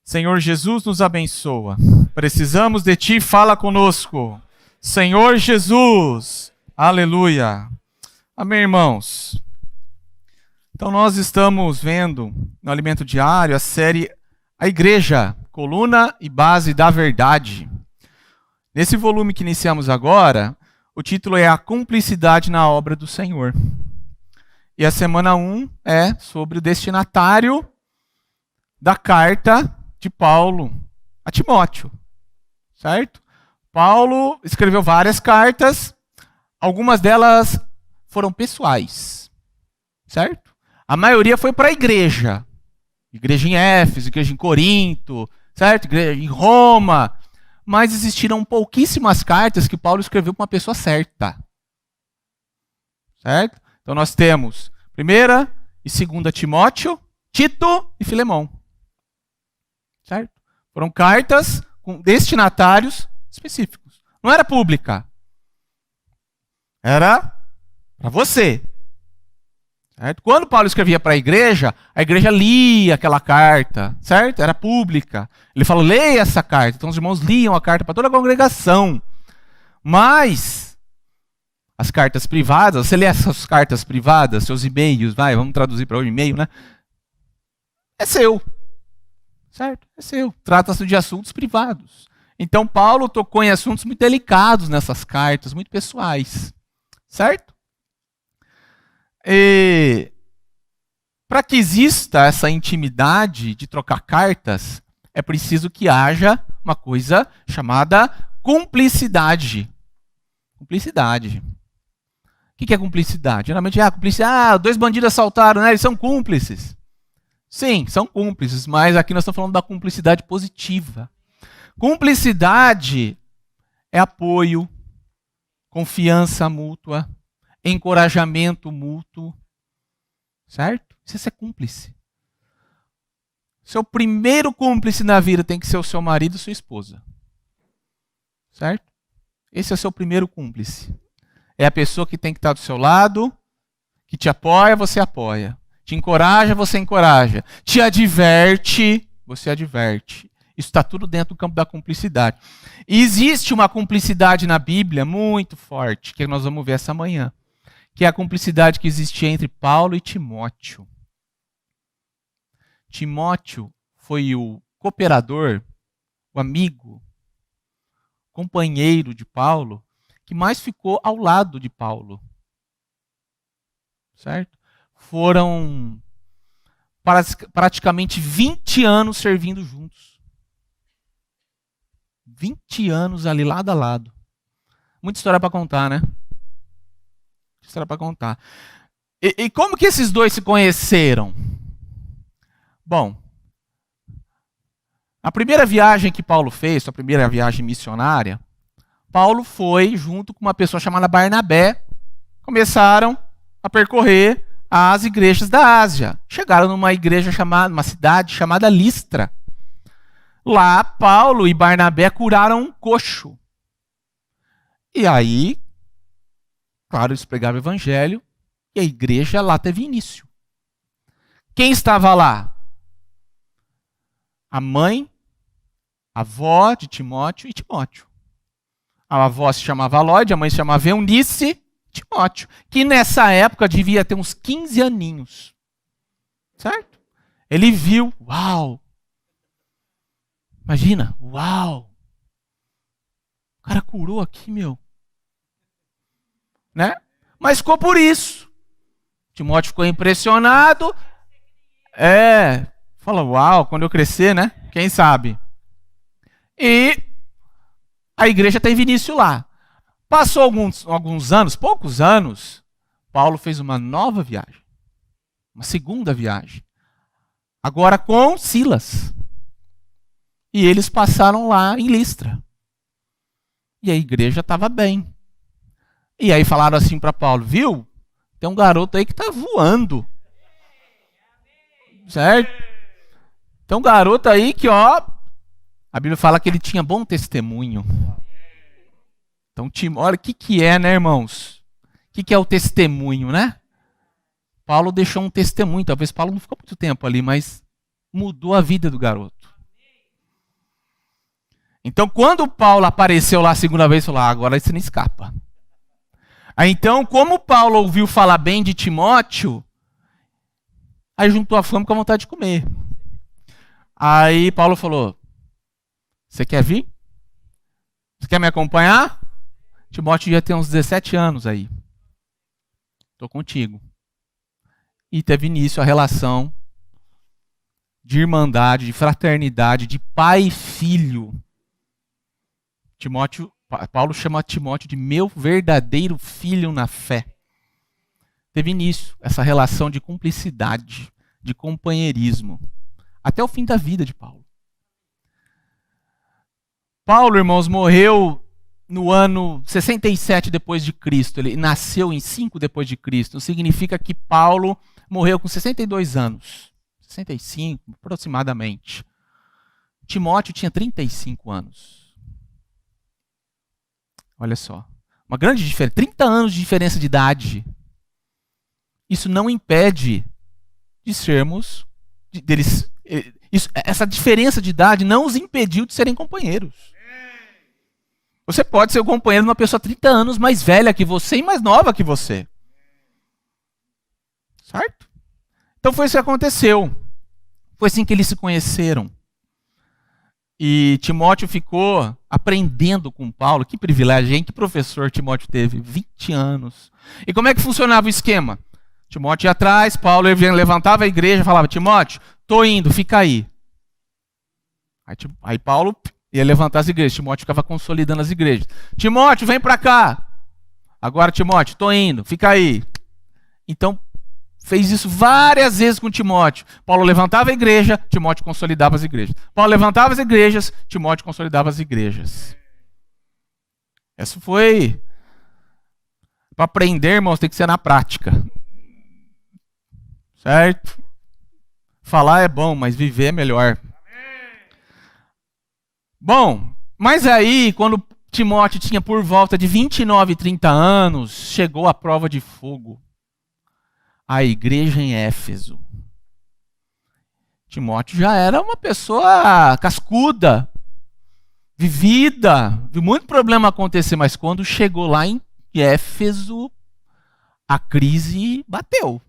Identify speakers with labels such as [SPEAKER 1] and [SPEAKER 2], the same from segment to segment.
[SPEAKER 1] Senhor Jesus, nos abençoa. Precisamos de Ti, fala conosco. Senhor Jesus, aleluia. Amém, irmãos? Então nós estamos vendo no Alimento Diário a série A Igreja, Coluna e Base da Verdade. Nesse volume que iniciamos agora, o título é A Cumplicidade na Obra do Senhor. E a semana 1 é sobre o destinatário da carta de Paulo a Timóteo, certo? Paulo escreveu várias cartas, algumas delas foram pessoais, certo? A maioria foi para a igreja. Igreja em Éfeso, igreja em Corinto, certo? Igreja em Roma. Mas existiram pouquíssimas cartas que Paulo escreveu para uma pessoa certa. Certo? Então nós temos 1ª e 2ª Timóteo, Tito e Filemão. Certo? Foram cartas com destinatários específicos. Não era pública. Era para você. Certo? Quando Paulo escrevia para a igreja lia aquela carta, certo? Era pública. Ele falou, leia essa carta. Então os irmãos liam a carta para toda a congregação. Mas as cartas privadas, você lê essas cartas privadas, seus e-mails, vamos traduzir para hoje e-mail, né? É seu. Certo? É seu. Trata-se de assuntos privados. Então Paulo tocou em assuntos muito delicados nessas cartas, muito pessoais. Certo? E para que exista essa intimidade de trocar cartas, é preciso que haja uma coisa chamada cumplicidade. Cumplicidade. O que é cumplicidade? Geralmente, cumplicidade, 2 bandidos assaltaram, né? Eles são cúmplices. Sim, são cúmplices, mas aqui nós estamos falando da cumplicidade positiva. Cumplicidade é apoio, confiança mútua, encorajamento mútuo, certo? Isso é cúmplice. Seu primeiro cúmplice na vida tem que ser o seu marido e sua esposa, certo? Esse é o seu primeiro cúmplice. É a pessoa que tem que estar do seu lado, que te apoia, você apoia. Te encoraja, você encoraja. Te adverte, você adverte. Isso está tudo dentro do campo da cumplicidade. E existe uma cumplicidade na Bíblia muito forte, que nós vamos ver essa manhã, que é a cumplicidade que existia entre Paulo e Timóteo. Timóteo foi o cooperador, o amigo, companheiro de Paulo, que mais ficou ao lado de Paulo. Certo? Foram praticamente 20 anos servindo juntos. 20 anos ali lado a lado. Muita história para contar, né? Muita história para contar. E como que esses dois se conheceram? Bom, a primeira viagem que Paulo fez, a primeira viagem missionária, Paulo foi junto com uma pessoa chamada Barnabé. Começaram a percorrer as igrejas da Ásia. Chegaram numa cidade chamada Listra. Lá, Paulo e Barnabé curaram um coxo. E aí, claro, eles pregavam o evangelho e a igreja lá teve início. Quem estava lá? A mãe, a avó de Timóteo e Timóteo. A avó se chamava Lóide, a mãe se chamava Eunice, Timóteo, que nessa época devia ter uns 15 aninhos. Certo? Ele viu, uau! Imagina, uau! O cara curou aqui, meu. Né? Mas ficou por isso. Timóteo ficou impressionado. Falou, uau, quando eu crescer, né? Quem sabe? E a igreja teve início lá. Passou alguns anos, poucos anos, Paulo fez uma nova viagem. Uma segunda viagem. Agora com Silas. E eles passaram lá em Listra. E a igreja estava bem. E aí falaram assim para Paulo, viu? Tem um garoto aí que está voando. Certo? Tem um garoto aí que, a Bíblia fala que ele tinha bom testemunho. Então, olha o que é, né, irmãos? O que é o testemunho, né? Paulo deixou um testemunho. Talvez Paulo não ficou muito tempo ali, mas mudou a vida do garoto. Então, quando Paulo apareceu lá a segunda vez, falou: agora isso não escapa. Aí, então, como Paulo ouviu falar bem de Timóteo, aí juntou a fome com a vontade de comer. Aí Paulo falou: você quer vir? Você quer me acompanhar? Timóteo ia ter uns 17 anos aí. Estou contigo. E teve início a relação de irmandade, de fraternidade, de pai e filho. Paulo chama Timóteo de meu verdadeiro filho na fé. Teve início essa relação de cumplicidade, de companheirismo, até o fim da vida de Paulo. Paulo, irmãos, morreu no ano 67 depois de Cristo. Ele nasceu em 5 depois de Cristo. Significa que Paulo morreu com 62 anos. 65, aproximadamente. Timóteo tinha 35 anos. Olha só. Uma grande diferença. 30 anos de diferença de idade. Isso não impede de sermos... essa diferença de idade não os impediu de serem companheiros. Você pode ser o companheiro de uma pessoa 30 anos mais velha que você e mais nova que você. Certo? Então foi isso que aconteceu. Foi assim que eles se conheceram. E Timóteo ficou aprendendo com Paulo. Que privilégio, hein? Que professor Timóteo teve? 20 anos. E como é que funcionava o esquema? Timóteo ia atrás, Paulo levantava a igreja e falava: Timóteo, tô indo, fica aí. Aí Paulo ia levantar as igrejas. Timóteo ficava consolidando as igrejas. Timóteo, vem para cá. Agora, Timóteo, tô indo, fica aí. Então, fez isso várias vezes com Timóteo. Paulo levantava a igreja, Timóteo consolidava as igrejas. Paulo levantava as igrejas, Timóteo consolidava as igrejas. Isso foi... Para aprender, irmãos, tem que ser na prática. Certo? Falar é bom, mas viver é melhor. Bom, mas aí, quando Timóteo tinha por volta de 29, 30 anos, chegou a prova de fogo. A igreja em Éfeso. Timóteo já era uma pessoa cascuda, vivida, viu muito problema acontecer, mas quando chegou lá em Éfeso, a crise bateu.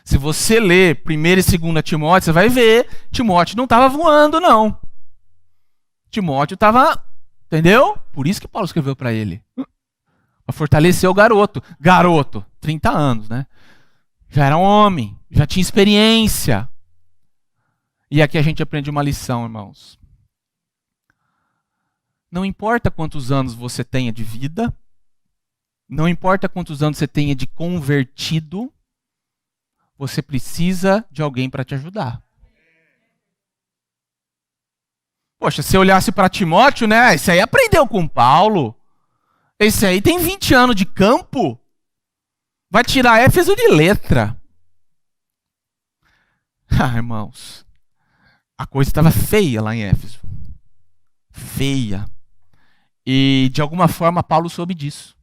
[SPEAKER 1] Se você ler 1ª e 2ª Timóteo, você vai ver, Timóteo não estava voando, não. Timóteo estava, entendeu? Por isso que Paulo escreveu para ele. Para fortalecer o garoto. Garoto, 30 anos, né? Já era um homem, já tinha experiência. E aqui a gente aprende uma lição, irmãos. Não importa quantos anos você tenha de vida, não importa quantos anos você tenha de convertido, você precisa de alguém para te ajudar. Poxa, se eu olhasse para Timóteo, né? Esse aí aprendeu com Paulo. Esse aí tem 20 anos de campo. Vai tirar Éfeso de letra. Ah, irmãos. A coisa estava feia lá em Éfeso. Feia. E de alguma forma Paulo soube disso.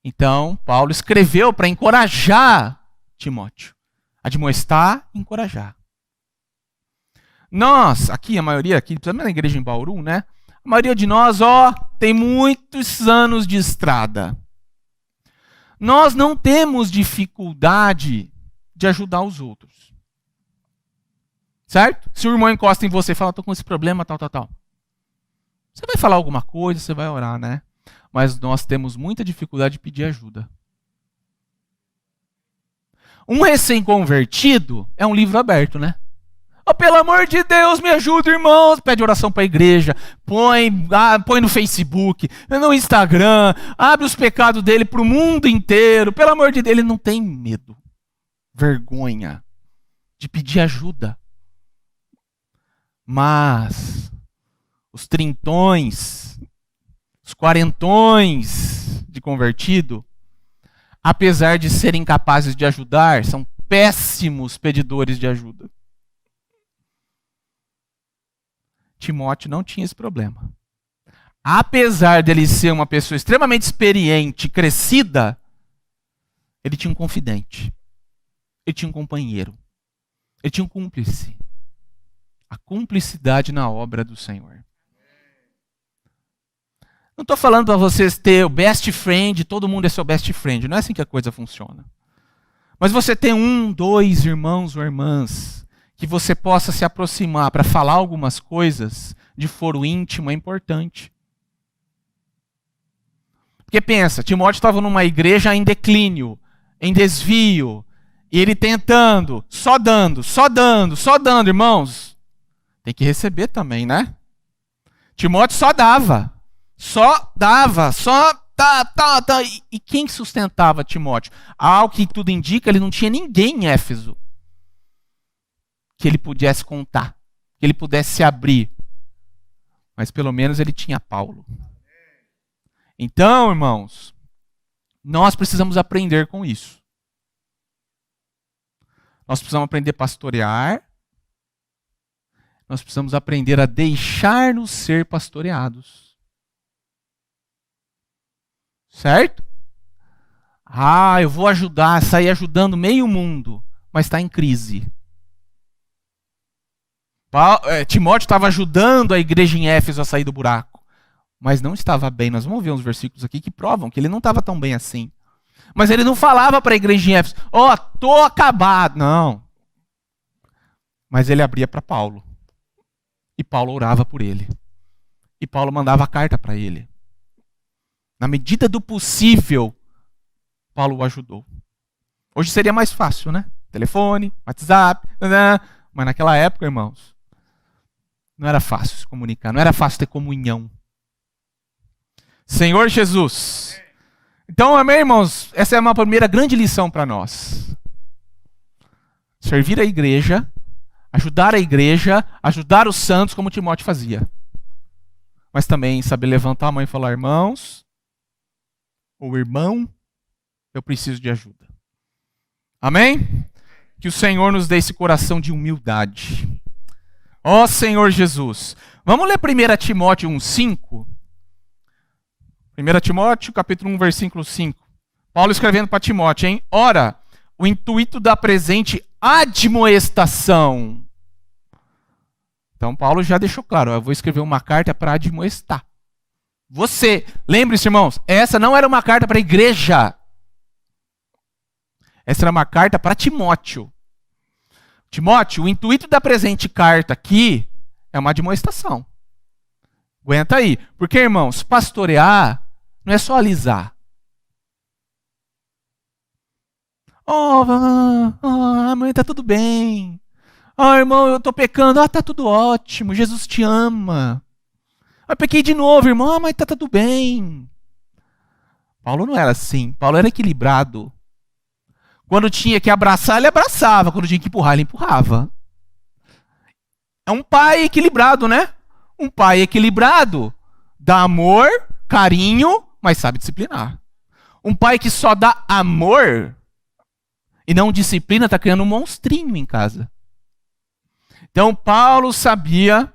[SPEAKER 1] Então, Paulo escreveu para encorajar Timóteo. Admoestar e encorajar. Nós, aqui, a maioria, aqui, principalmente na igreja em Bauru, né? A maioria de nós, tem muitos anos de estrada. Nós não temos dificuldade de ajudar os outros. Certo? Se o irmão encosta em você e fala: tô com esse problema, tal. Você vai falar alguma coisa, você vai orar, né? Mas nós temos muita dificuldade de pedir ajuda. Um recém-convertido é um livro aberto, né? Oh, pelo amor de Deus, me ajuda, irmãos. Pede oração para a igreja, põe no Facebook, no Instagram, abre os pecados dele para o mundo inteiro. Pelo amor de Deus, ele não tem medo, vergonha de pedir ajuda. Mas os trintões, os quarentões de convertido, apesar de serem capazes de ajudar, são péssimos pedidores de ajuda. Timóteo não tinha esse problema. Apesar dele ser uma pessoa extremamente experiente, crescida, ele tinha um confidente. Ele tinha um companheiro. Ele tinha um cúmplice. A cumplicidade na obra do Senhor. Não estou falando para vocês ter o best friend, todo mundo é seu best friend. Não é assim que a coisa funciona. Mas você tem 1, 2 irmãos ou irmãs que você possa se aproximar para falar algumas coisas de foro íntimo é importante. Porque pensa, Timóteo estava numa igreja em declínio, em desvio, e ele tentando, só dando, irmãos. Tem que receber também, né? Timóteo só dava. E quem sustentava Timóteo? Ao que tudo indica, ele não tinha ninguém em Éfeso que ele pudesse contar, que ele pudesse se abrir. Mas pelo menos ele tinha Paulo. Então, irmãos, nós precisamos aprender com isso. Nós precisamos aprender a pastorear. Nós precisamos aprender a deixar-nos ser pastoreados. Certo? Eu vou ajudar, sair ajudando meio mundo, mas está em crise. Timóteo estava ajudando a igreja em Éfeso a sair do buraco, mas não estava bem. Nós vamos ver uns versículos aqui que provam que ele não estava tão bem assim. Mas ele não falava para a igreja em Éfeso, tô acabado. Não. Mas ele abria para Paulo. E Paulo orava por ele. E Paulo mandava carta para ele. Na medida do possível, Paulo o ajudou. Hoje seria mais fácil, né? Telefone, WhatsApp, mas naquela época, irmãos, não era fácil se comunicar, não era fácil ter comunhão. Senhor Jesus. Então, amém, irmãos? Essa é uma primeira grande lição para nós. Servir a igreja, ajudar os santos como Timóteo fazia. Mas também saber levantar a mão e falar, irmãos, ou irmão, eu preciso de ajuda. Amém? Que o Senhor nos dê esse coração de humildade. Ó Senhor Jesus. Vamos ler 1 Timóteo 1,5? 1 Timóteo, capítulo 1, versículo 5. Paulo escrevendo para Timóteo, hein? Ora, o intuito da presente admoestação. Então Paulo já deixou claro, eu vou escrever uma carta para admoestar. Você, lembre-se, irmãos, essa não era uma carta para a igreja. Essa era uma carta para Timóteo. Timóteo, o intuito da presente carta aqui é uma admoestação. Aguenta aí. Porque, irmãos, pastorear não é só alisar. Mãe, tá tudo bem. Irmão, eu tô pecando. Tá tudo ótimo. Jesus te ama. Pequei de novo, irmão. Mas tá tudo bem. Paulo não era assim. Paulo era equilibrado. Quando tinha que abraçar, ele abraçava. Quando tinha que empurrar, ele empurrava. É um pai equilibrado, né? Um pai equilibrado dá amor, carinho, mas sabe disciplinar. Um pai que só dá amor e não disciplina está criando um monstrinho em casa. Então, Paulo sabia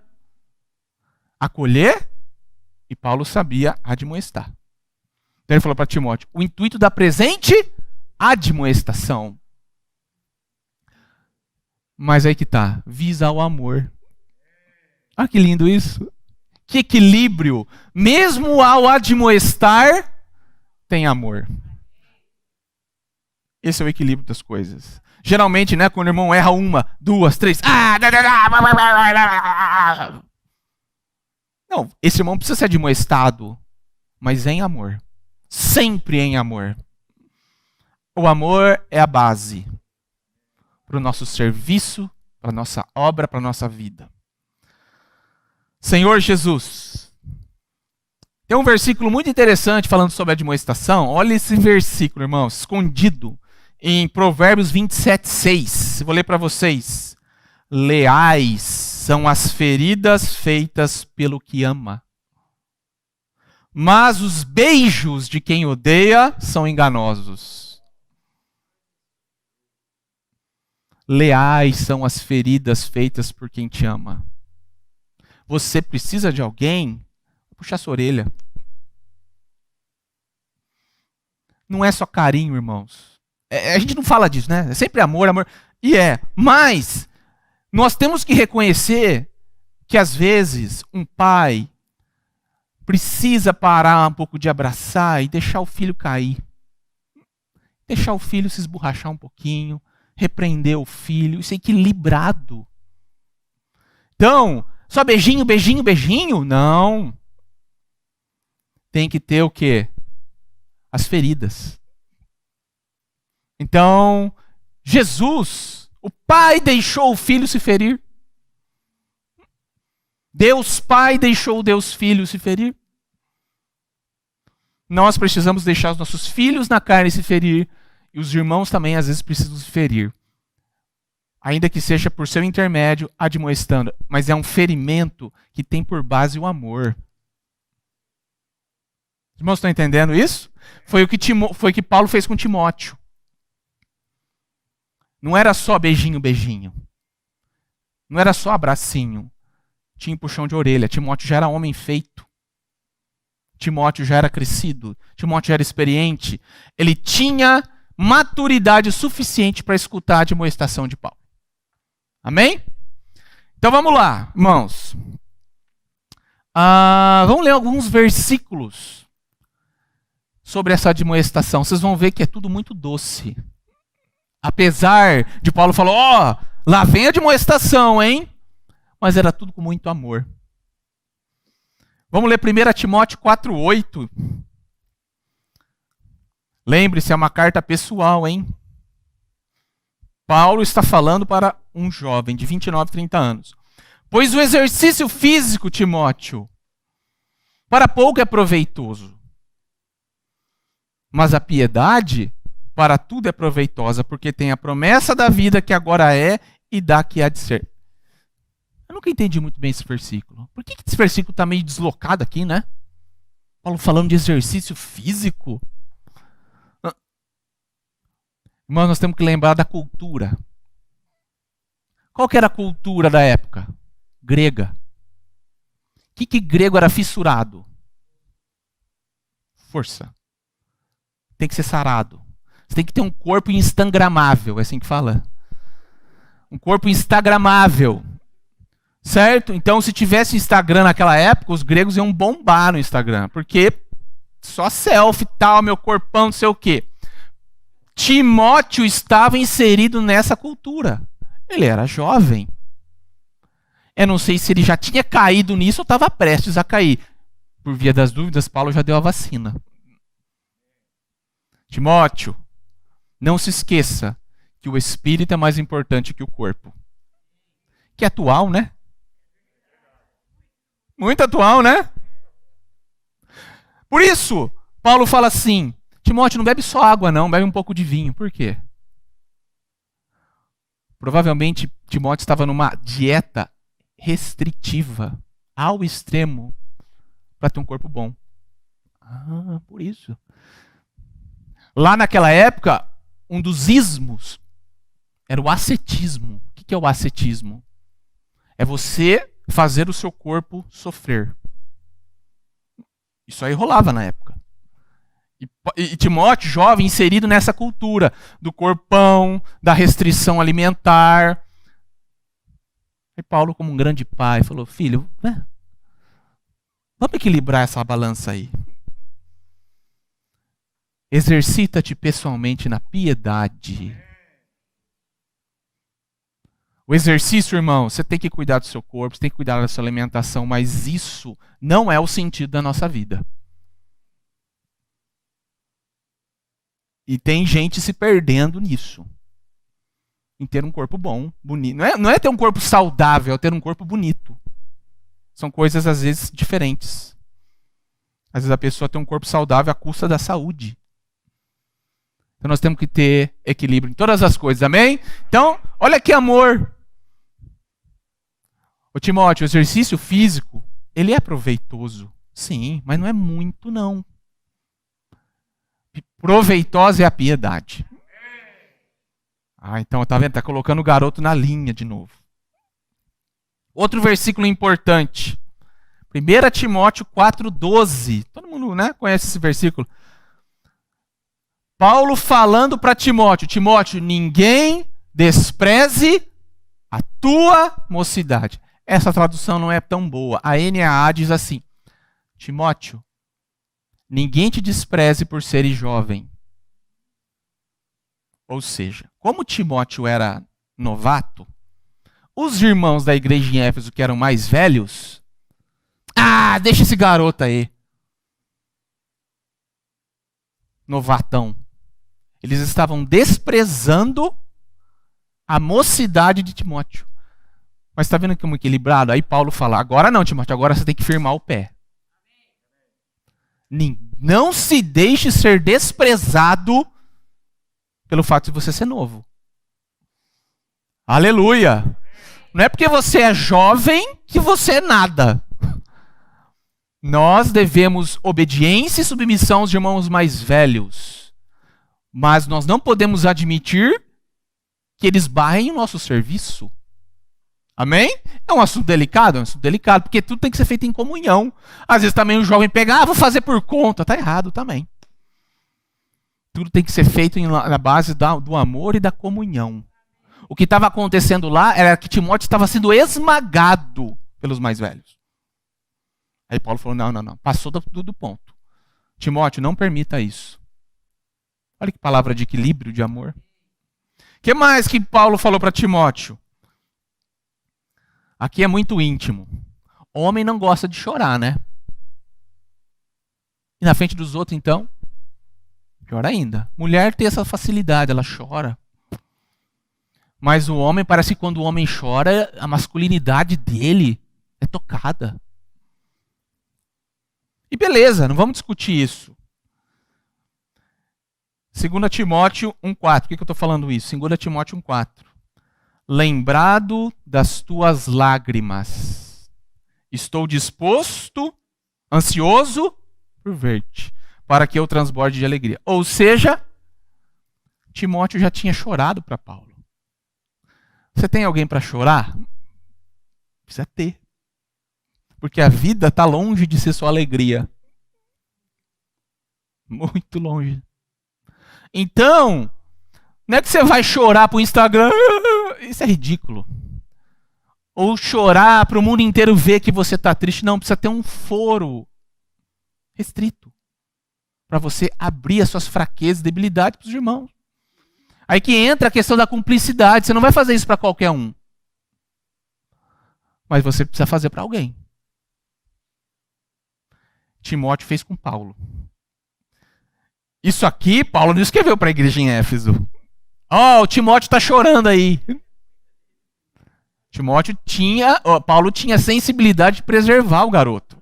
[SPEAKER 1] acolher e Paulo sabia admoestar. Então, ele falou para Timóteo, o intuito da presente admoestação. Mas aí que tá, visa o amor. Olha que lindo isso. Que equilíbrio. Mesmo ao admoestar, tem amor. Esse é o equilíbrio das coisas. Geralmente, né, quando o irmão erra 1, 2, 3. Não, esse irmão precisa ser admoestado, mas em amor. Sempre em amor. O amor é a base para o nosso serviço, para a nossa obra, para a nossa vida. Senhor Jesus. Tem um versículo muito interessante falando sobre a admoestação. Olha esse versículo, irmãos, escondido em Provérbios 27, 6. Vou ler para vocês. Leais são as feridas feitas pelo que ama, mas os beijos de quem odeia são enganosos. Leais são as feridas feitas por quem te ama. Você precisa de alguém? Puxa sua orelha. Não é só carinho, irmãos. A gente não fala disso, né? É sempre amor, amor. E mas nós temos que reconhecer que às vezes um pai precisa parar um pouco de abraçar e deixar o filho cair. Deixar o filho se esborrachar um pouquinho, repreender o filho, isso é equilibrado. Então, só beijinho, beijinho, beijinho? Não. Tem que ter o quê? As feridas. Então, Jesus, o Pai deixou o Filho se ferir. Deus Pai deixou o Deus Filho se ferir. Nós precisamos deixar os nossos filhos na carne se ferir. E os irmãos também às vezes precisam se ferir. Ainda que seja por seu intermédio, admoestando. Mas é um ferimento que tem por base o amor. Os irmãos estão entendendo isso? Foi o que Paulo fez com Timóteo. Não era só beijinho, beijinho. Não era só abracinho. Tinha puxão de orelha. Timóteo já era homem feito. Timóteo já era crescido. Timóteo já era experiente. Ele tinha maturidade suficiente para escutar a admoestação de Paulo. Amém? Então vamos lá, irmãos. Vamos ler alguns versículos sobre essa admoestação. Vocês vão ver que é tudo muito doce. Apesar de Paulo falar, lá vem a admoestação, hein? Mas era tudo com muito amor. Vamos ler 1 Timóteo 4:8. Lembre-se, é uma carta pessoal, hein? Paulo está falando para um jovem de 29, 30 anos. Pois o exercício físico, Timóteo, para pouco é proveitoso. Mas a piedade para tudo é proveitosa, porque tem a promessa da vida que agora é e da que há de ser. Eu nunca entendi muito bem esse versículo. Por que esse versículo está meio deslocado aqui, né? Paulo falando de exercício físico. Irmãos, nós temos que lembrar da cultura. Qual que era a cultura da época? Grega. O que grego era fissurado? Força. Tem que ser sarado. Você tem que ter um corpo instagramável, é assim que fala? Um corpo instagramável. Certo? Então, se tivesse Instagram naquela época, os gregos iam bombar no Instagram. Porque só selfie e tal, meu corpão, não sei o quê. Timóteo estava inserido nessa cultura. Ele era jovem. Eu não sei se ele já tinha caído nisso ou estava prestes a cair. Por via das dúvidas, Paulo já deu a vacina. Timóteo, não se esqueça que o espírito é mais importante que o corpo. Que é atual, né? Muito atual, né? Por isso, Paulo fala assim, Timóteo, não bebe só água não, bebe um pouco de vinho. Por quê? Provavelmente Timóteo estava numa dieta restritiva, ao extremo, para ter um corpo bom. Por isso. Lá naquela época, um dos ismos era o ascetismo. O que é o ascetismo? É você fazer o seu corpo sofrer. Isso aí rolava na época. E Timóteo, jovem, inserido nessa cultura do corpão, da restrição alimentar. E Paulo, como um grande pai, falou, filho, vamos equilibrar essa balança aí. Exercita-te pessoalmente na piedade. O exercício, irmão, você tem que cuidar do seu corpo, você tem que cuidar da sua alimentação, mas isso não é o sentido da nossa vida. E tem gente se perdendo nisso. Em ter um corpo bom, bonito. Não é ter um corpo saudável, é ter um corpo bonito. São coisas, às vezes, diferentes. Às vezes a pessoa tem um corpo saudável à custa da saúde. Então nós temos que ter equilíbrio em todas as coisas, amém? Então, olha que amor. Ô Timóteo, o exercício físico, ele é proveitoso. Sim, mas não é muito, não. Proveitosa é a piedade. Então, tá vendo? Está colocando o garoto na linha de novo. Outro versículo importante. 1 Timóteo 4:12. Todo mundo, né, conhece esse versículo. Paulo falando para Timóteo. Timóteo, ninguém despreze a tua mocidade. Essa tradução não é tão boa. A NAA diz assim. Timóteo, ninguém te despreze por seres jovem. Ou seja, como Timóteo era novato, os irmãos da igreja em Éfeso, que eram mais velhos, deixa esse garoto aí. Novatão. Eles estavam desprezando a mocidade de Timóteo. Mas está vendo como equilibrado? Aí Paulo fala, agora não, Timóteo, agora você tem que firmar o pé. Não se deixe ser desprezado pelo fato de você ser novo. Aleluia! Não é porque você é jovem que você é nada. Nós devemos obediência e submissão aos irmãos mais velhos. Mas nós não podemos admitir que eles barrem o nosso serviço. Amém? É um assunto delicado? É um assunto delicado, porque tudo tem que ser feito em comunhão. Às vezes também o jovem pega, vou fazer por conta. Tá errado também. Tudo tem que ser feito na base do amor e da comunhão. O que estava acontecendo lá era que Timóteo estava sendo esmagado pelos mais velhos. Aí Paulo falou, não. Passou do ponto. Timóteo, não permita isso. Olha que palavra de equilíbrio, de amor. O que mais que Paulo falou para Timóteo? Aqui é muito íntimo. Homem não gosta de chorar, né? E na frente dos outros, então? Pior ainda. Mulher tem essa facilidade, ela chora. Mas o homem, parece que quando o homem chora, a masculinidade dele é tocada. E beleza, não vamos discutir isso. 2 Timóteo 1,4. Por que eu estou falando isso? 2 Timóteo 1,4. Lembrado das tuas lágrimas, estou disposto, ansioso por ver-te, para que eu transborde de alegria. Ou seja, Timóteo já tinha chorado para Paulo. Você tem alguém para chorar? Precisa ter. Porque a vida está longe de ser só alegria. Muito longe. Então, não é que você vai chorar para o Instagram. Isso é ridículo. Ou chorar para o mundo inteiro ver que você está triste. Não, precisa ter um foro restrito. Para você abrir as suas fraquezas e debilidades para os irmãos. Aí que entra a questão da cumplicidade. Você não vai fazer isso para qualquer um. Mas você precisa fazer para alguém. Timóteo fez com Paulo. Isso aqui, Paulo não escreveu para a igreja em Éfeso. O Timóteo está chorando aí. Paulo tinha sensibilidade de preservar o garoto.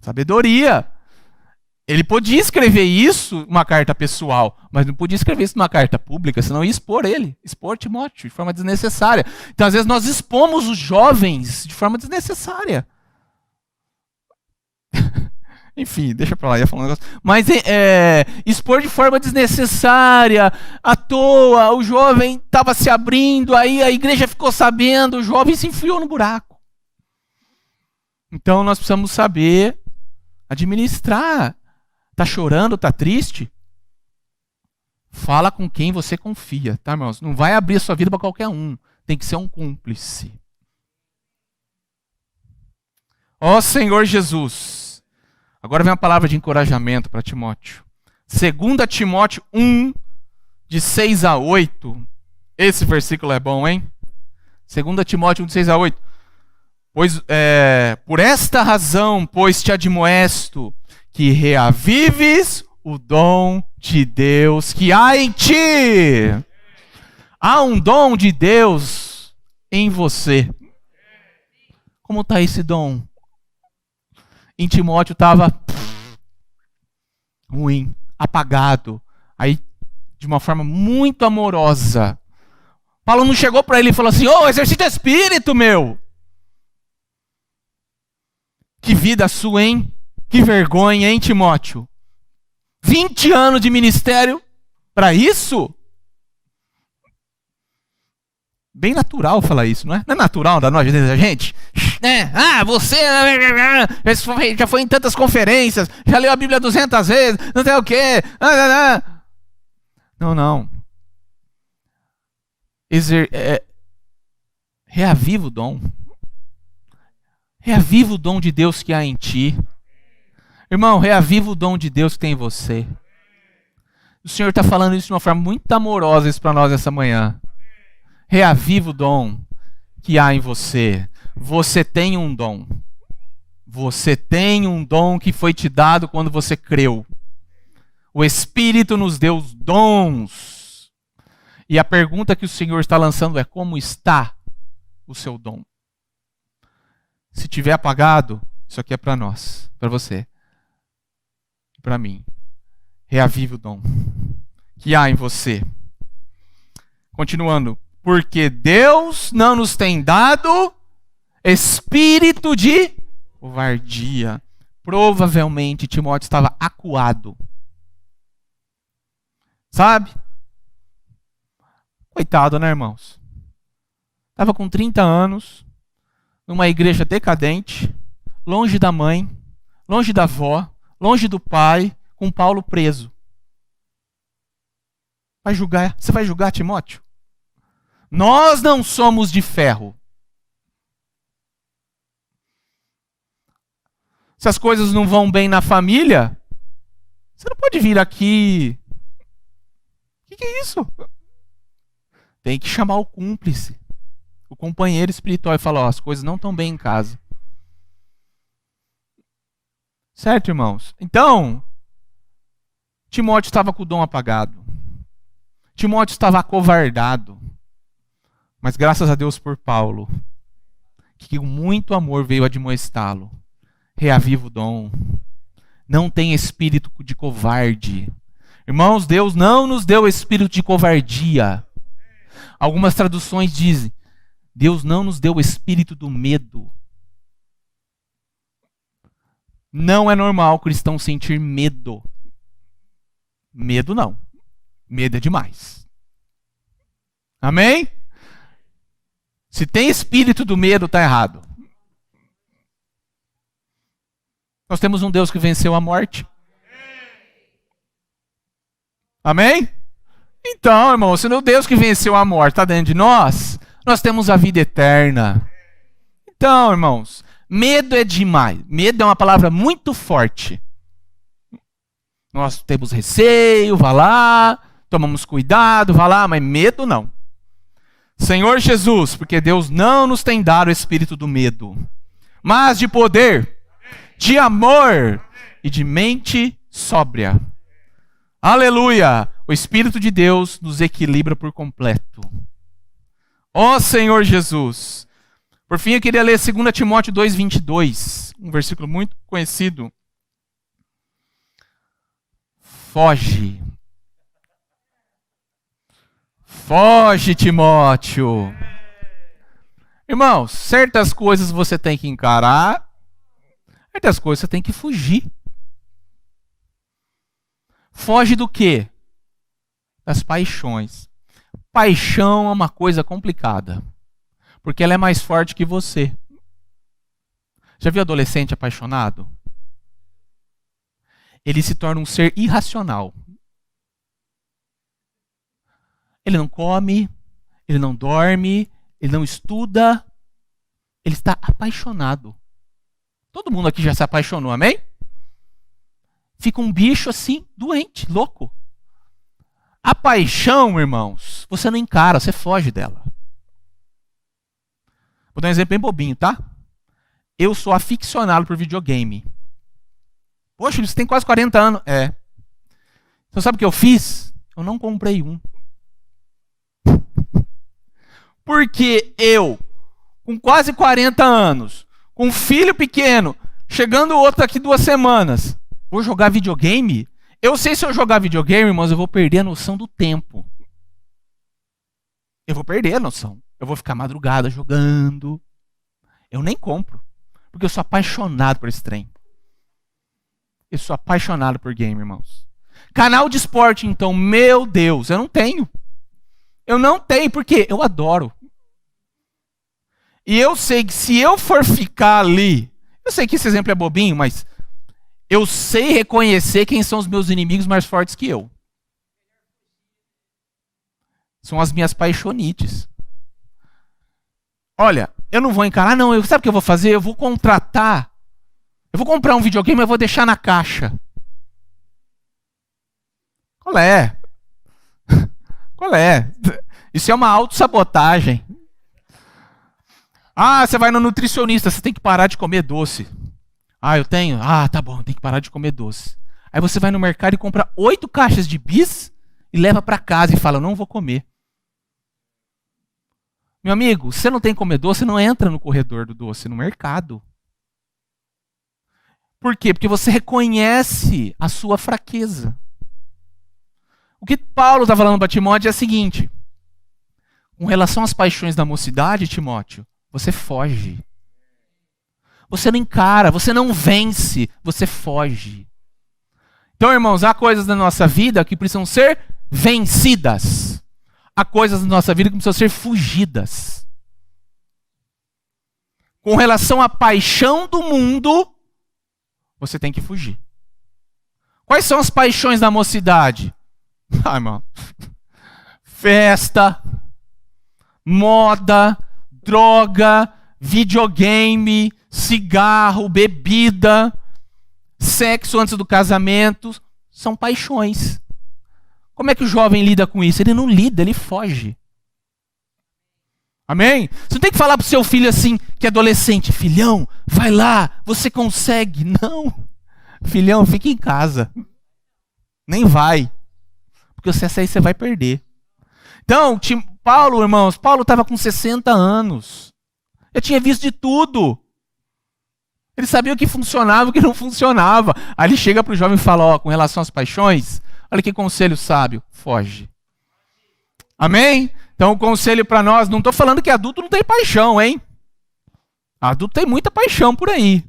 [SPEAKER 1] Sabedoria. Ele podia escrever isso numa carta pessoal, mas não podia escrever isso numa carta pública, senão ia expor Timóteo de forma desnecessária. Então, às vezes, nós expomos os jovens de forma desnecessária. Enfim, deixa pra lá, ia falar um negócio. Mas expor de forma desnecessária, à toa, o jovem estava se abrindo, aí a igreja ficou sabendo, o jovem se enfiou no buraco. Então nós precisamos saber administrar. Tá chorando, tá triste? Fala com quem você confia, tá, irmãos? Não vai abrir a sua vida para qualquer um. Tem que ser um cúmplice. Ó Senhor Jesus. Agora vem uma palavra de encorajamento para Timóteo. 2 Timóteo 1, de 6 a 8. Esse versículo é bom, hein? 2 Timóteo 1, de 6 a 8. Pois, por esta razão, pois te admoesto, que reavives o dom de Deus que há em ti. Há um dom de Deus em você. Como está esse dom? Em Timóteo estava ruim, apagado. Aí, de uma forma muito amorosa. Paulo não chegou para ele e falou assim: exercita espírito, meu. Que vida sua, hein? Que vergonha, hein, Timóteo? 20 anos de ministério para isso? Bem natural falar isso, não é? Não é natural da nós, da gente? Você já foi em tantas conferências, já leu a Bíblia 200 vezes, não sei o quê. Não. Reaviva o dom. Reaviva o dom de Deus que há em ti. Irmão, reaviva o dom de Deus que tem em você. O Senhor está falando isso de uma forma muito amorosa para nós essa manhã. Reaviva o dom que há em você. Você tem um dom. Você tem um dom que foi te dado quando você creu. O Espírito nos deu os dons. E a pergunta que o Senhor está lançando é: como está o seu dom? Se tiver apagado, isso aqui é para nós, para você, para mim. Reavive o dom que há em você. Continuando. Porque Deus não nos tem dado espírito de covardia. Provavelmente Timóteo estava acuado. Sabe? Coitado, né, irmãos? Estava com 30 anos, numa igreja decadente, longe da mãe, longe da avó, longe do pai, com Paulo preso. Você vai julgar Timóteo? Nós não somos de ferro. Se as coisas não vão bem na família, você não pode vir aqui. O que é isso? Tem que chamar o cúmplice, o companheiro espiritual, e falar: as coisas não estão bem em casa. Certo, irmãos? Então, Timóteo estava com o dom apagado. Timóteo estava acovardado. Mas graças a Deus por Paulo, que com muito amor veio admoestá-lo. Reaviva o dom. Não tem espírito de covarde. Irmãos, Deus não nos deu espírito de covardia. Algumas traduções dizem: Deus não nos deu o espírito do medo. Não é normal o cristão sentir medo. Medo não. Medo é demais. Amém? Se tem espírito do medo, está errado. Nós temos um Deus que venceu a morte. Amém? Então, irmão, se o Deus que venceu a morte está dentro de nós, nós temos a vida eterna. Então, irmãos, medo é demais. Medo é uma palavra muito forte. Nós temos receio, vá lá, tomamos cuidado, vá lá, mas medo não. Senhor Jesus, porque Deus não nos tem dado o espírito do medo, mas de poder, de amor e de mente sóbria. Aleluia! O Espírito de Deus nos equilibra por completo. Ó Senhor Jesus! Por fim, eu queria ler 2 Timóteo 2:22, um versículo muito conhecido. Foge. Foge, Timóteo. Irmãos, certas coisas você tem que encarar, certas coisas você tem que fugir. Foge do quê? Das paixões. Paixão é uma coisa complicada, porque ela é mais forte que você. Já viu adolescente apaixonado? Ele se torna um ser irracional. Ele não come, ele não dorme, ele não estuda, ele está apaixonado. Todo mundo aqui já se apaixonou, amém? Fica um bicho assim, doente, louco. A paixão, irmãos, você não encara, você foge dela. Vou dar um exemplo bem bobinho, tá? Eu sou aficionado por videogame. Poxa, você tem quase 40 anos. É. Então sabe o que eu fiz? Eu não comprei um. Porque eu, com quase 40 anos, com um filho pequeno, chegando outro daqui 2 semanas, vou jogar videogame? Eu sei, se eu jogar videogame, irmãos, eu vou perder a noção do tempo. Eu vou perder a noção. Eu vou ficar madrugada jogando. Eu nem compro. Porque eu sou apaixonado por esse trem. Eu sou apaixonado por game, irmãos. Canal de esporte, então, meu Deus, eu não tenho. Eu não tenho, porque eu adoro. E eu sei que se eu for ficar ali... Eu sei que esse exemplo é bobinho, mas... eu sei reconhecer quem são os meus inimigos mais fortes que eu. São as minhas paixonites. Olha, Eu não vou encarar, não. Sabe o que eu vou fazer? Eu vou contratar. Eu vou comprar um videogame, eu vou deixar na caixa. Qual é? Qual é? Isso é uma autossabotagem. Ah, você vai no nutricionista, você tem que parar de comer doce. Ah, eu tenho? Ah, tá bom, tem que parar de comer doce. Aí você vai no mercado e compra 8 caixas de bis e leva para casa e fala, não vou comer. Meu amigo, se você não tem que comer doce, não entra no corredor do doce, no mercado. Por quê? Porque você reconhece a sua fraqueza. O que Paulo está falando para Timóteo é o seguinte. Com relação às paixões da mocidade, Timóteo, você foge. Você não encara, você não vence, você foge. Então, irmãos, há coisas na nossa vida que precisam ser vencidas. Há coisas na nossa vida que precisam ser fugidas. Com relação à paixão do mundo, você tem que fugir. Quais são as paixões da mocidade? Ah, irmão. Festa, moda, droga, videogame, cigarro, bebida, sexo antes do casamento. São paixões. Como é que o jovem lida com isso? Ele não lida, ele foge. Amém? Você não tem que falar pro seu filho assim, que é adolescente, filhão, vai lá, você consegue. Não. Filhão, fica em casa. Nem vai. Porque se essa aí você vai perder. Então, Paulo, irmãos, Paulo estava com 60 anos. Eu tinha visto de tudo. Ele sabia o que funcionava e o que não funcionava. Aí ele chega pro jovem e fala, ó, com relação às paixões, olha que conselho sábio, foge. Amém? Então o conselho para nós, não estou falando que adulto não tem paixão, hein? Adulto tem muita paixão por aí.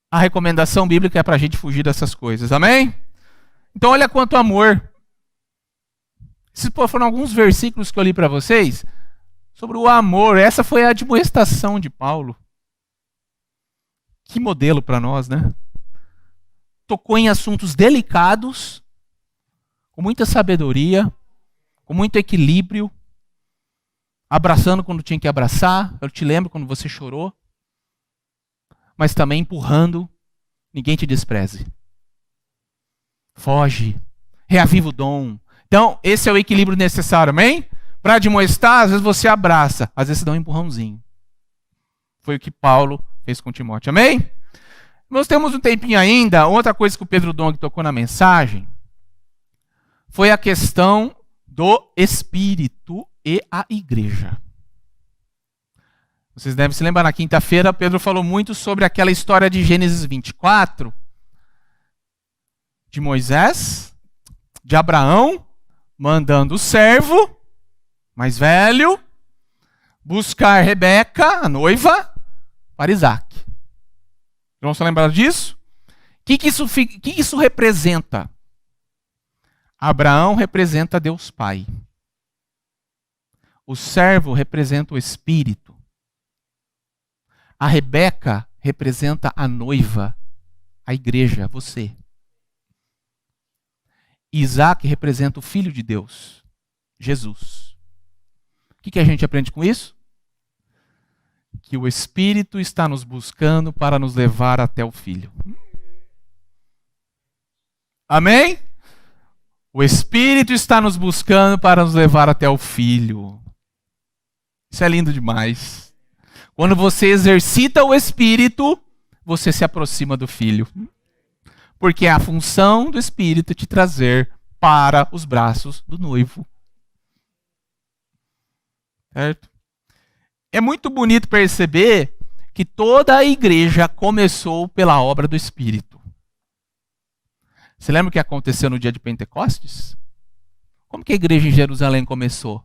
[SPEAKER 1] A recomendação bíblica é para a gente fugir dessas coisas, amém? Então olha quanto amor. Esses foram alguns versículos que eu li para vocês sobre o amor. Essa foi a admoestação de Paulo. Que modelo para nós, né? Tocou em assuntos delicados, com muita sabedoria, com muito equilíbrio, abraçando quando tinha que abraçar. Eu te lembro quando você chorou, mas também empurrando, ninguém te despreze. Foge, reaviva o dom. Então, esse é o equilíbrio necessário, amém? Para admoestar, às vezes você abraça, às vezes você dá um empurrãozinho. Foi o que Paulo fez com Timóteo, amém? Nós temos um tempinho ainda. Outra coisa que o Pedro Dong tocou na mensagem foi a questão do Espírito e a igreja. Vocês devem se lembrar, na quinta-feira, Pedro falou muito sobre aquela história de Gênesis 24, de Moisés, de Abraão, mandando o servo mais velho buscar Rebeca, a noiva, para Isaac. Vamos se lembrar disso? O que isso representa? Abraão representa Deus Pai. O servo representa o Espírito. A Rebeca representa a noiva, a igreja, você. Isaac representa o Filho de Deus, Jesus. O que a gente aprende com isso? Que o Espírito está nos buscando para nos levar até o Filho. Amém? O Espírito está nos buscando para nos levar até o Filho. Isso é lindo demais. Quando você exercita o Espírito, você se aproxima do Filho. Porque é a função do Espírito te trazer para os braços do noivo. Certo? É muito bonito perceber que toda a igreja começou pela obra do Espírito. Você lembra o que aconteceu no dia de Pentecostes? Como que a igreja em Jerusalém começou?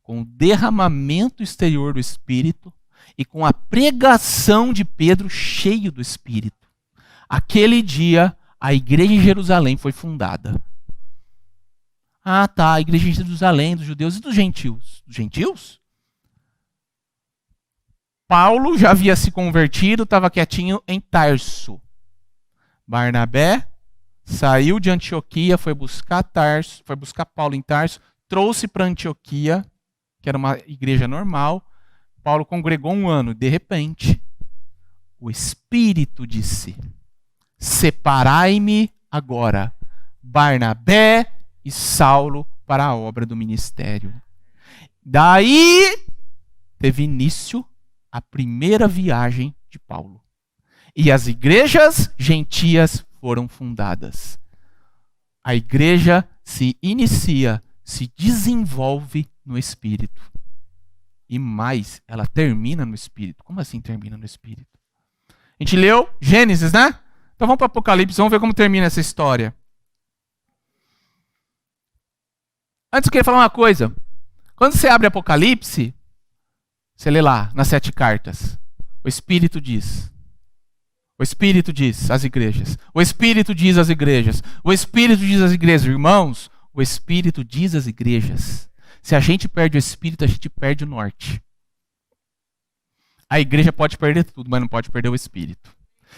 [SPEAKER 1] Com o derramamento exterior do Espírito e com a pregação de Pedro cheio do Espírito. Aquele dia, a igreja em Jerusalém foi fundada. Ah, tá, a igreja em Jerusalém, dos judeus e dos gentios. Dos gentios? Paulo já havia se convertido, estava quietinho em Tarso. Barnabé saiu de Antioquia, foi buscar Paulo em Tarso, trouxe para Antioquia. que era uma igreja normal. Paulo congregou 1 ano. De repente, o Espírito disse: separai-me agora, Barnabé e Saulo, para a obra do ministério. Daí teve início a primeira viagem de Paulo. E as igrejas gentias foram fundadas. A igreja se inicia, se desenvolve no Espírito. E mais, ela termina no Espírito. Como assim termina no Espírito? A gente leu Gênesis, né? Então vamos para Apocalipse, vamos ver como termina essa história. Antes eu queria falar uma coisa. Quando você abre Apocalipse, você lê lá, nas 7 cartas. O Espírito diz. O Espírito diz às igrejas. O Espírito diz às igrejas. O Espírito diz às igrejas. Irmãos, o Espírito diz às igrejas. Se a gente perde o Espírito, a gente perde o norte. A igreja pode perder tudo, mas não pode perder o Espírito.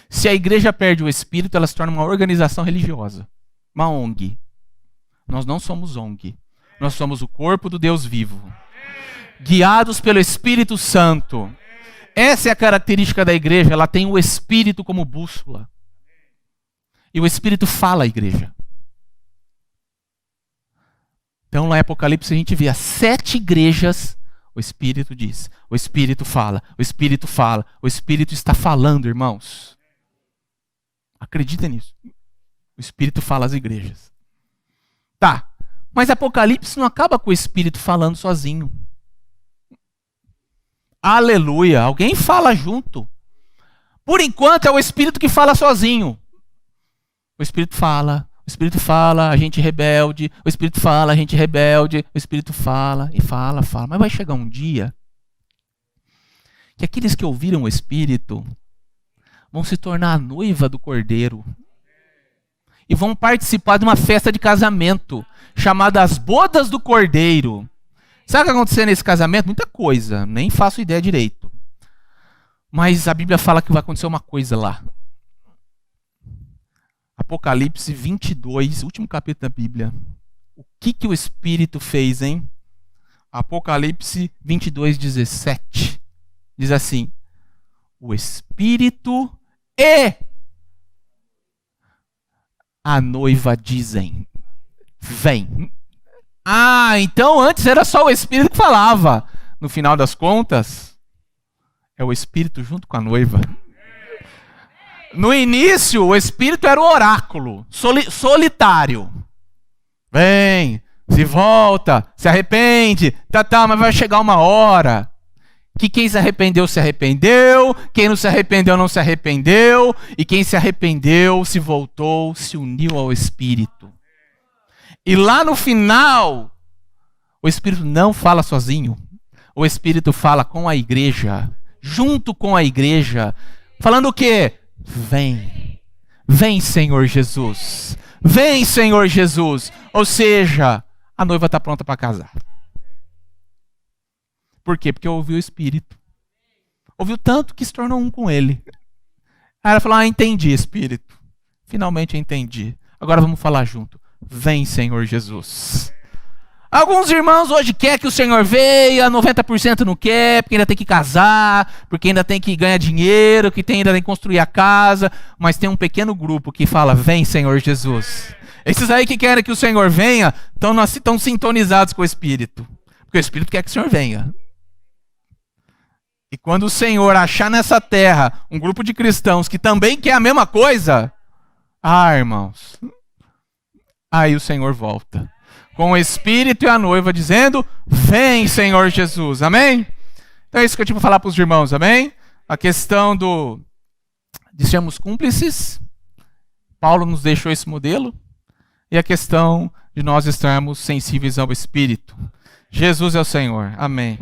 [SPEAKER 1] Se a igreja perde o Espírito, ela se torna uma organização religiosa. Uma ONG. Nós não somos ONG. Nós somos o corpo do Deus vivo. Guiados pelo Espírito Santo. Essa é a característica da igreja. Ela tem o Espírito como bússola. E o Espírito fala à igreja. Então lá em Apocalipse a gente vê as 7 igrejas. O Espírito diz. O Espírito fala. O Espírito fala. O Espírito está falando, irmãos. Acredita nisso. O Espírito fala às igrejas. Tá. Mas Apocalipse não acaba com o Espírito falando sozinho. Aleluia. Alguém fala junto. Por enquanto é o Espírito que fala sozinho. O Espírito fala, a gente rebelde. O Espírito fala, a gente rebelde. O Espírito fala e fala. Mas vai chegar um dia que aqueles que ouviram o Espírito vão se tornar a noiva do Cordeiro. E vão participar de uma festa de casamento chamada as Bodas do Cordeiro. Sabe o que vai acontecer nesse casamento? Muita coisa, nem faço ideia direito. Mas a Bíblia fala que vai acontecer uma coisa lá. Apocalipse 22, último capítulo da Bíblia. O que o Espírito fez, hein? Apocalipse 22, 17. Diz assim: o Espírito e a noiva dizem: vem. Ah, então antes era só o Espírito que falava. No final das contas, é o Espírito junto com a noiva. No início, o Espírito era o oráculo, solitário. Vem, se volta, se arrepende, mas vai chegar uma hora que quem se arrependeu, quem não se arrependeu, não se arrependeu, e quem se arrependeu, se voltou, se uniu ao Espírito. E lá no final, o Espírito não fala sozinho. O Espírito fala com a igreja, junto com a igreja, falando o quê? Vem, vem Senhor Jesus, vem Senhor Jesus. Ou seja, a noiva está pronta para casar. Por quê? Porque ouviu o Espírito. Ouviu tanto que se tornou um com ele. Aí ela falou: entendi, Espírito. Finalmente entendi. Agora vamos falar junto. Vem, Senhor Jesus. Alguns irmãos hoje querem que o Senhor venha, 90% não quer, porque ainda tem que casar, porque ainda tem que ganhar dinheiro, que ainda tem que construir a casa. Mas tem um pequeno grupo que fala: vem, Senhor Jesus. Esses aí que querem que o Senhor venha, estão sintonizados com o Espírito. Porque o Espírito quer que o Senhor venha. E quando o Senhor achar nessa terra um grupo de cristãos que também quer a mesma coisa, irmãos, aí o Senhor volta. Com o Espírito e a noiva dizendo: vem, Senhor Jesus. Amém? Então é isso que eu tive para falar para os irmãos. Amém? A questão de sermos cúmplices. Paulo nos deixou esse modelo. E a questão de nós estarmos sensíveis ao Espírito. Jesus é o Senhor. Amém.